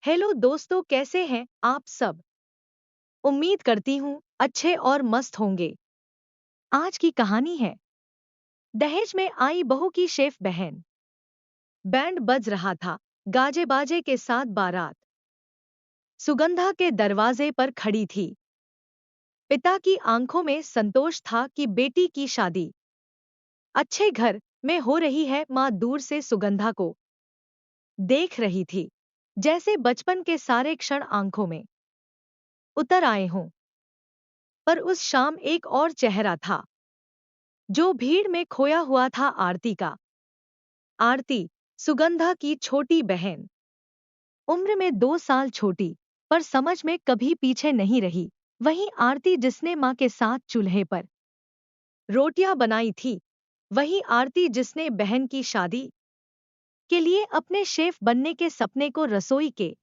Hello दोस्तों, कैसे हैं आप सब। उम्मीद करती हूँ अच्छे और मस्त होंगे। आज की कहानी है दहेज में आई बहू की शेफ बहन। बैंड बज रहा था, गाजे बाजे के साथ बारात सुगंधा के दरवाजे पर खड़ी थी। पिता की आंखों में संतोष था कि बेटी की शादी अच्छे घर में हो रही है। माँ दूर से सुगंधा को देख रही थी, जैसे बचपन के सारे क्षण आंखों में उतर आए हों। पर उस शाम एक और चेहरा था जो भीड़ में खोया हुआ था, आरती का। आरती, सुगंधा की छोटी बहन, उम्र में 2 साल छोटी, पर समझ में कभी पीछे नहीं रही। वही आरती जिसने माँ के साथ चूल्हे पर रोटियां बनाई थी। वही आरती जिसने बहन की शादी के लिए अपने शेफ बनने के सपने को रसोई के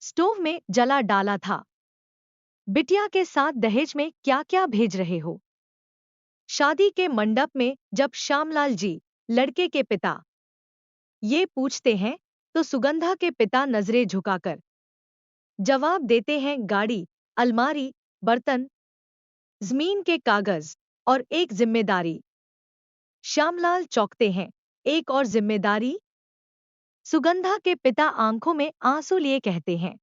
स्टोव में जला डाला था। बिटिया के साथ दहेज में क्या क्या भेज रहे हो। शादी के मंडप में जब श्यामलाल जी, लड़के के पिता, ये पूछते हैं तो सुगंधा के पिता नजरें झुकाकर जवाब देते हैं, गाड़ी, अलमारी, बर्तन, जमीन के कागज और एक जिम्मेदारी। श्यामलाल चौंकते हैं, एक और जिम्मेदारी। सुगंधा के पिता आंखों में आंसू लिए कहते हैं,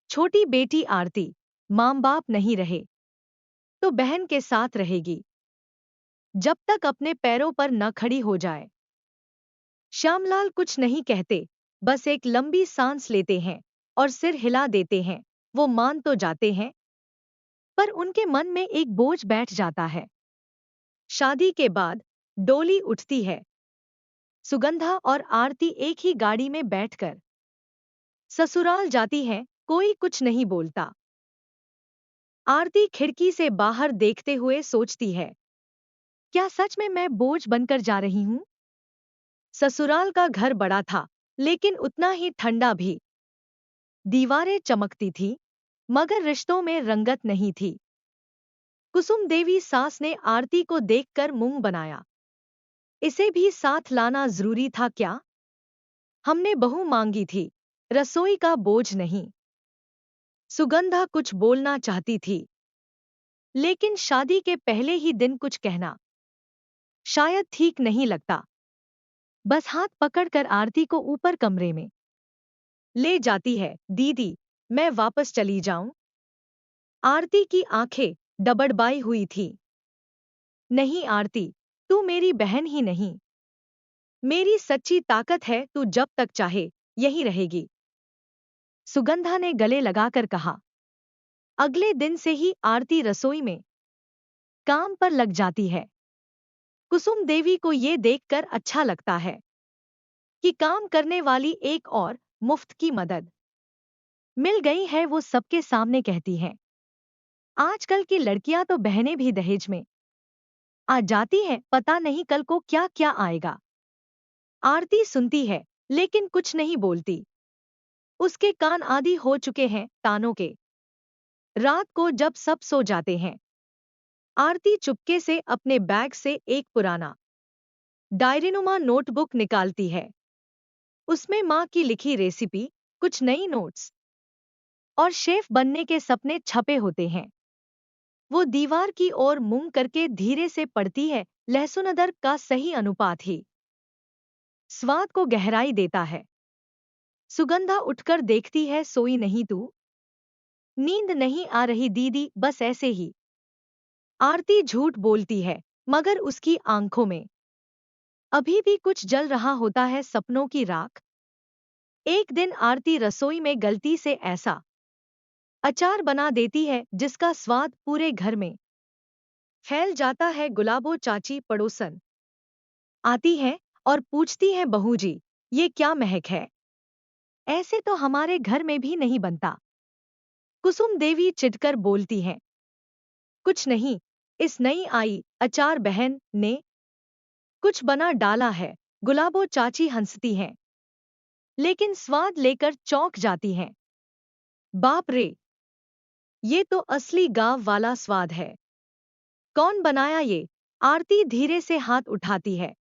छोटी बेटी आरती, मां बाप नहीं रहे तो बहन के साथ रहेगी जब तक अपने पैरों पर न खड़ी हो जाए। श्यामलाल कुछ नहीं कहते, बस एक लंबी सांस लेते हैं और सिर हिला देते हैं। वो मान तो जाते हैं, पर उनके मन में एक बोझ बैठ जाता है। शादी के बाद डोली उठती है। सुगंधा और आरती एक ही गाड़ी में बैठकर ससुराल जाती हैं। कोई कुछ नहीं बोलता। आरती खिड़की से बाहर देखते हुए सोचती है, क्या सच में मैं बोझ बनकर जा रही हूं। ससुराल का घर बड़ा था, लेकिन उतना ही ठंडा भी। दीवारें चमकती थी, मगर रिश्तों में रंगत नहीं थी। कुसुम देवी सास ने आरती को देखकर मुंह बनाया। इसे भी साथ लाना जरूरी था क्या। हमने बहू मांगी थी, रसोई का बोझ नहीं। सुगंधा कुछ बोलना चाहती थी, लेकिन शादी के पहले ही दिन कुछ कहना शायद ठीक नहीं लगता। बस हाथ पकड़कर आरती को ऊपर कमरे में ले जाती है। दीदी, मैं वापस चली जाऊं। आरती की आंखें डबडबाई हुई थी। नहीं आरती, तू मेरी बहन ही नहीं, मेरी सच्ची ताकत है। तू जब तक चाहे यहीं रहेगी, सुगंधा ने गले लगाकर कहा। अगले दिन से ही आरती रसोई में काम पर लग जाती है। कुसुम देवी को ये देखकर अच्छा लगता है कि काम करने वाली एक और मुफ्त की मदद मिल गई है। वो सबके सामने कहती हैं, आजकल की लड़कियां तो बहनें भी दहेज में आ जाती हैं, पता नहीं कल को क्या क्या आएगा। आरती सुनती है, लेकिन कुछ नहीं बोलती। उसके कान आदी हो चुके हैं तानों के। रात को जब सब सो जाते हैं, आरती चुपके से अपने बैग से एक पुराना डायरीनुमा नोटबुक निकालती है। उसमें माँ की लिखी रेसिपी, कुछ नई नोट्स और शेफ बनने के सपने छपे होते हैं। वो दीवार की ओर मुंह करके धीरे से पढ़ती है। लहसुन अदरक का सही अनुपात ही स्वाद को गहराई देता है। सुगंधा उठकर देखती है, सोई नहीं तू। नींद नहीं आ रही दीदी, बस ऐसे ही। आरती झूठ बोलती है, मगर उसकी आंखों में अभी भी कुछ जल रहा होता है, सपनों की राख। एक दिन आरती रसोई में गलती से ऐसा अचार बना देती है जिसका स्वाद पूरे घर में फैल जाता है। गुलाबो चाची पड़ोसन आती है और पूछती है, बहू जी, ये क्या महक है। ऐसे तो हमारे घर में भी नहीं बनता। कुसुम देवी चिढ़कर बोलती हैं, कुछ नहीं, इस नई आई अचार बहन ने कुछ बना डाला है। गुलाबो चाची हंसती हैं, लेकिन स्वाद लेकर चौंक जाती हैं। बाप रे, ये तो असली गांव वाला स्वाद है। कौन बनाया ये। आरती धीरे से हाथ उठाती है।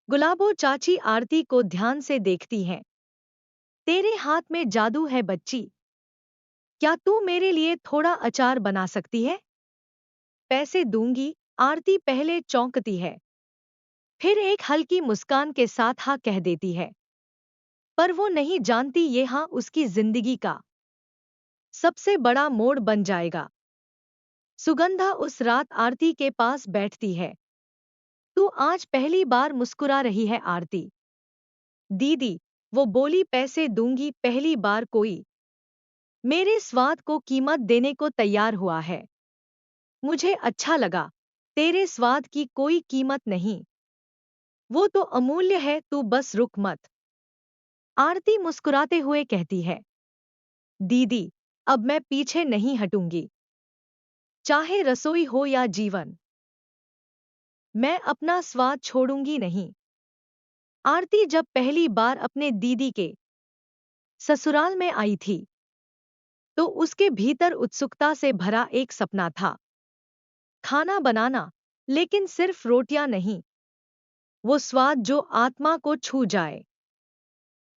गुलाबो चाची आरती को ध्यान से देखती हैं। तेरे हाथ में जादू है बच्ची। क्या तू मेरे लिए थोड़ा अचार बना सकती है? पैसे दूंगी। आरती पहले चौंकती है, फिर एक हल्की मुस्कान के साथ हाँ कह देती है। पर वो नहीं जानती ये हाँ उसकी जिंदगी का सबसे बड़ा मोड़ बन जाएगा। सुगंधा उस रात आरती के पास बैठती है। तू आज पहली बार मुस्कुरा रही है आरती। दीदी, वो बोली, पैसे दूंगी, पहली बार कोई मेरे स्वाद को कीमत देने को तैयार हुआ है। मुझे अच्छा लगा। तेरे स्वाद की कोई कीमत नहीं, वो तो अमूल्य है, तू बस रुक मत। आरती मुस्कुराते हुए कहती है, दीदी, अब मैं पीछे नहीं हटूंगी, चाहे रसोई हो या जीवन, मैं अपना स्वाद छोड़ूंगी नहीं। आरती जब पहली बार अपने दीदी के ससुराल में आई थी, तो उसके भीतर उत्सुकता से भरा एक सपना था। खाना बनाना, लेकिन सिर्फ रोटियां नहीं, वो स्वाद जो आत्मा को छू जाए।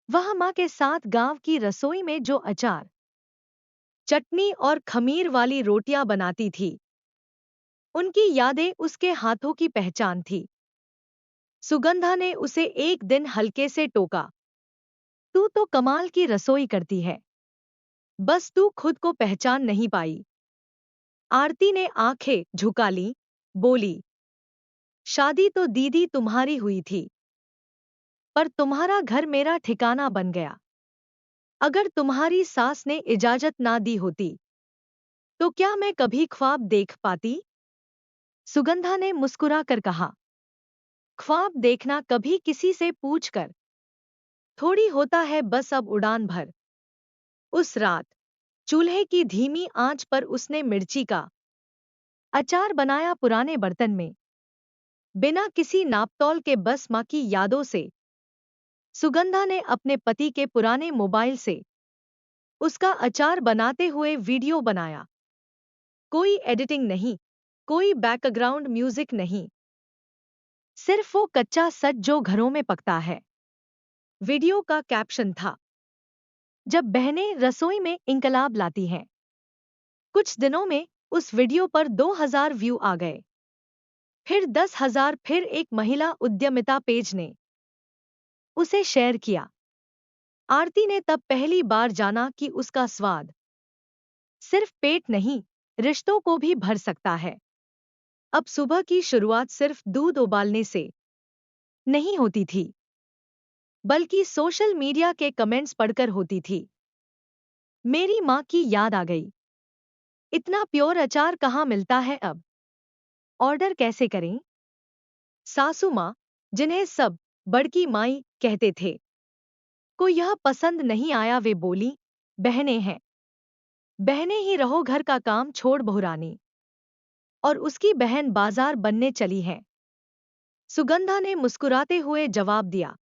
वह माँ के साथ गांव की रसोई में जो अचार, चटनी और खमीर वाली रोटियां बनाती थी, उनकी यादें उसके हाथों की पहचान थी। सुगंधा ने उसे एक दिन हल्के से टोका, तू तो कमाल की रसोई करती है, बस तू खुद को पहचान नहीं पाई। आरती ने आंखें झुका ली, बोली, शादी तो दीदी तुम्हारी हुई थी, पर तुम्हारा घर मेरा ठिकाना बन गया। अगर तुम्हारी सास ने इजाजत ना दी होती, तो क्या मैं कभी ख्वाब देख पाती? सुगंधा ने मुस्कुराकर कहा, ख्वाब देखना कभी किसी से पूछकर थोड़ी होता है, बस अब उड़ान भर। उस रात चूल्हे की धीमी आंच पर उसने मिर्ची का अचार बनाया पुराने बर्तन में, बिना किसी नापतोल के, बस माँ की यादों से। सुगंधा ने अपने पति के पुराने मोबाइल से उसका अचार बनाते हुए वीडियो बनाया। कोई एडिटिंग नहीं, कोई बैकग्राउंड म्यूजिक नहीं, सिर्फ वो कच्चा सच जो घरों में पकता है। वीडियो का कैप्शन था, जब बहनें रसोई में इंकलाब लाती हैं। कुछ दिनों में उस वीडियो पर 2000 व्यू आ गए, फिर 10,000, फिर एक महिला उद्यमिता पेज ने उसे शेयर किया। आरती ने तब पहली बार जाना कि उसका स्वाद सिर्फ पेट नहीं, रिश्तों को भी भर सकता है। अब सुबह की शुरुआत सिर्फ दूध उबालने से नहीं होती थी, बल्कि सोशल मीडिया के कमेंट्स पढ़कर होती थी। मेरी माँ की याद आ गई। इतना प्योर अचार कहाँ मिलता है अब? ऑर्डर कैसे करें? सासू माँ, जिन्हें सब बड़की माई कहते थे, को यह पसंद नहीं आया। वे बोली, बहनें हैं, बहनें ही रहो, घर का काम छोड़ बहुरानी। और उसकी बहन बाजार बनने चली है। सुगंधा ने मुस्कुराते हुए जवाब दिया,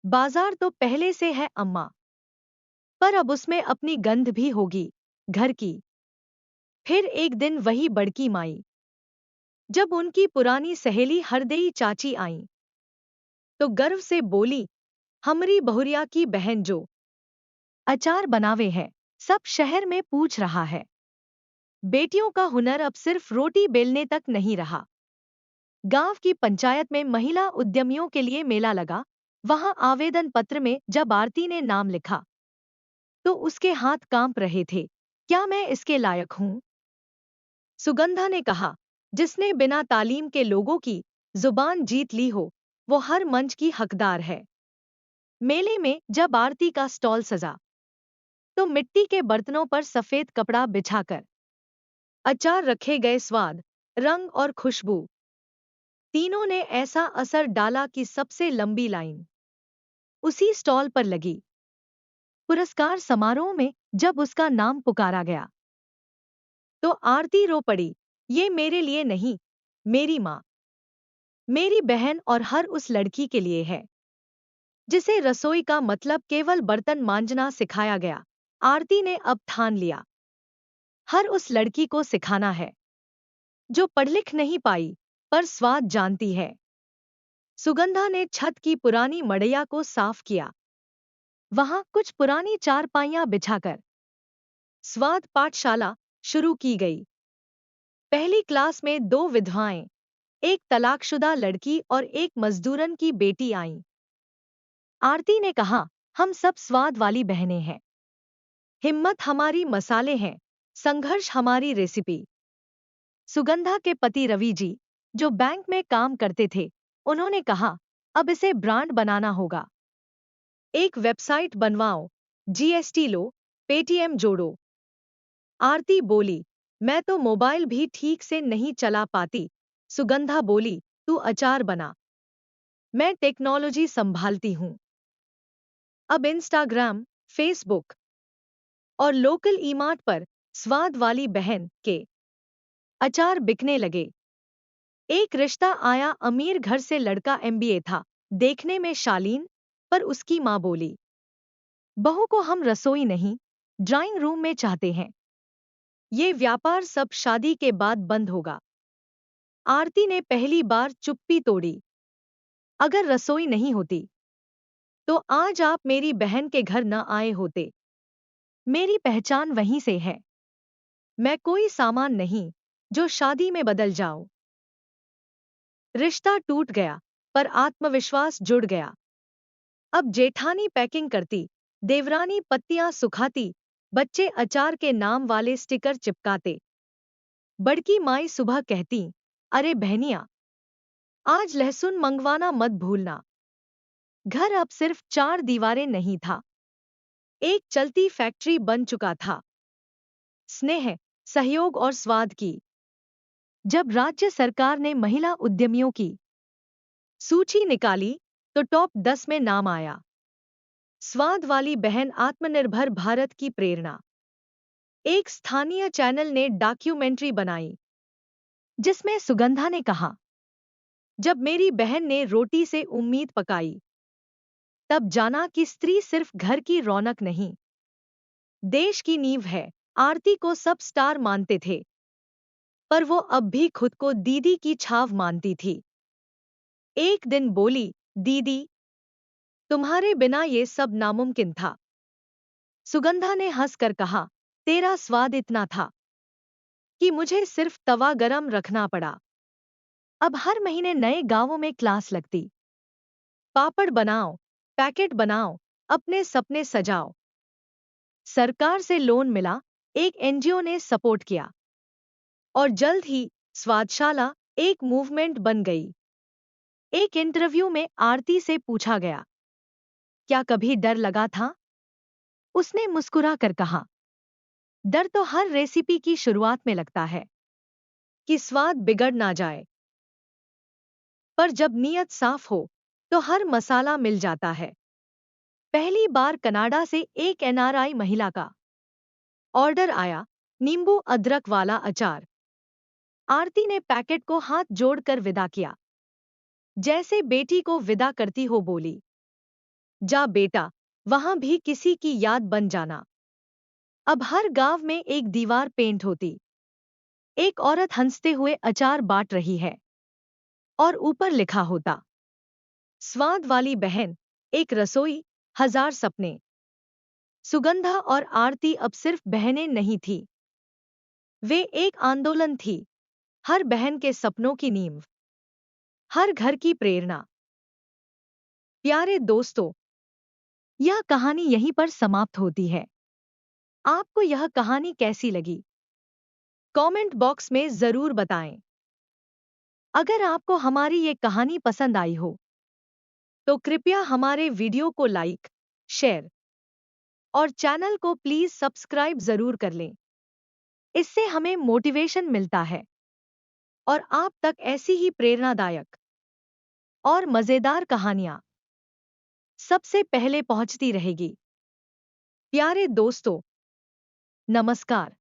बाजार तो पहले से है अम्मा, पर अब उसमें अपनी गंध भी होगी, घर की। फिर एक दिन वही बड़की माई, जब उनकी पुरानी सहेली हरदेई चाची आई, तो गर्व से बोली, हमरी बहुरिया की बहन जो अचार बनावे है, सब शहर में पूछ रहा है। बेटियों का हुनर अब सिर्फ रोटी बेलने तक नहीं रहा। गांव की पंचायत में महिला उद्यमियों के लिए मेला लगा। वहां आवेदन पत्र में जब आरती ने नाम लिखा, तो उसके हाथ कांप रहे थे। क्या मैं इसके लायक हूं? सुगंधा ने कहा, जिसने बिना तालीम के लोगों की जुबान जीत ली हो, वो हर मंच की हकदार है। मेले में जब आरती का स्टॉल सजा, तो मिट्टी के बर्तनों पर सफेद कपड़ा बिछाकर अचार रखे गए। स्वाद, रंग और खुशबू, तीनों ने ऐसा असर डाला कि सबसे लंबी लाइन उसी स्टॉल पर लगी। पुरस्कार समारोह में जब उसका नाम पुकारा गया, तो आरती रो पड़ी। ये मेरे लिए नहीं, मेरी माँ, मेरी बहन और हर उस लड़की के लिए है, जिसे रसोई का मतलब केवल बर्तन मांजना सिखाया गया। आरती ने अब ठान लिया, हर उस लड़की को सिखाना है, जो पढ़ लिख नहीं पाई, पर स्वाद जानती है। सुगंधा ने छत की पुरानी मड़ैया को साफ किया, वहां कुछ पुरानी चारपाइयां बिछाकर स्वाद पाठशाला शुरू की गई। पहली क्लास में दो विधवाएं, एक तलाकशुदा लड़की और एक मजदूरन की बेटी आईं। आरती ने कहा, हम सब स्वाद वाली बहनें हैं। हिम्मत हमारी मसाले हैं, संघर्ष हमारी रेसिपी। सुगंधा के पति रवि जी, जो बैंक में काम करते थे, उन्होंने कहा, अब इसे ब्रांड बनाना होगा। एक वेबसाइट बनवाओ, जीएसटी लो, पेटीएम जोड़ो। आरती बोली, मैं तो मोबाइल भी ठीक से नहीं चला पाती। सुगंधा बोली, तू अचार बना, मैं टेक्नोलॉजी संभालती हूँ। अब इंस्टाग्राम, फेसबुक और लोकल ईमार्ट पर स्वाद वाली बहन के अचार बिकने लगे। एक रिश्ता आया, अमीर घर से लड़का एमबीए था, देखने में शालीन, पर उसकी माँ बोली, बहू को हम रसोई नहीं, ड्राइंग रूम में चाहते हैं। ये व्यापार सब शादी के बाद बंद होगा। आरती ने पहली बार चुप्पी तोड़ी। अगर रसोई नहीं होती, तो आज आप मेरी बहन के घर न आए होते। मेरी पहचान वहीं से है। मैं कोई सामान नहीं, जो शादी में बदल जाओ। रिश्ता टूट गया, पर आत्मविश्वास जुड़ गया। अब जेठानी पैकिंग करती, देवरानी पत्तियां सुखाती, बच्चे अचार के नाम वाले स्टिकर चिपकाते। बड़की माई सुबह कहती, अरे बहनिया, आज लहसुन मंगवाना मत भूलना। घर अब सिर्फ चार दीवारें नहीं था, एक चलती फैक्ट्री बन चुका था। स्नेह, सहयोग और स्वाद की। जब राज्य सरकार ने महिला उद्यमियों की सूची निकाली, तो टॉप 10 में नाम आया। स्वाद वाली बहन आत्मनिर्भर भारत की प्रेरणा। एक स्थानीय चैनल ने डॉक्यूमेंट्री बनाई, जिसमें सुगंधा ने कहा, जब मेरी बहन ने रोटी से उम्मीद पकाई, तब जाना कि स्त्री सिर्फ घर की रौनक नहीं, देश की नींव है। आरती को सब स्टार मानते थे, पर वो अब भी खुद को दीदी की छाव मानती थी। एक दिन बोली, दीदी, तुम्हारे बिना ये सब नामुमकिन था। सुगंधा ने हंसकर कहा, तेरा स्वाद इतना था कि मुझे सिर्फ तवा गरम रखना पड़ा। अब हर महीने नए गांवों में क्लास लगती। पापड़ बनाओ, पैकेट बनाओ, अपने सपने सजाओ। सरकार से लोन मिला, एक एनजीओ ने सपोर्ट किया, और जल्द ही स्वादशाला एक मूवमेंट बन गई। एक इंटरव्यू में आरती से पूछा गया, क्या कभी डर लगा था? उसने मुस्कुरा कर कहा, डर तो हर रेसिपी की शुरुआत में लगता है, कि स्वाद बिगड़ ना जाए। पर जब नीयत साफ हो, तो हर मसाला मिल जाता है। पहली बार कनाडा से एक एनआरआई महिला का ऑर्डर आया, नींबू अदरक वाला अचार। आरती ने पैकेट को हाथ जोड़कर विदा किया, जैसे बेटी को विदा करती हो। बोली, जा बेटा, वहां भी किसी की याद बन जाना। अब हर गांव में एक दीवार पेंट होती, एक औरत हंसते हुए अचार बांट रही है, और ऊपर लिखा होता, स्वाद वाली बहन, एक रसोई, हजार सपने। सुगंधा और आरती अब सिर्फ बहनें नहीं थी, वे एक आंदोलन थी। हर बहन के सपनों की नींव, हर घर की प्रेरणा। प्यारे दोस्तों, यह कहानी यहीं पर समाप्त होती है। आपको यह कहानी कैसी लगी? कमेंट बॉक्स में जरूर बताएं। अगर आपको हमारी ये कहानी पसंद आई हो, तो कृपया हमारे वीडियो को लाइक, शेयर और चैनल को प्लीज सब्सक्राइब जरूर कर लें। इससे हमें मोटिवेशन मिलता है, और आप तक ऐसी ही प्रेरणादायक और मजेदार कहानियां सबसे पहले पहुंचती रहेगी। प्यारे दोस्तों, नमस्कार।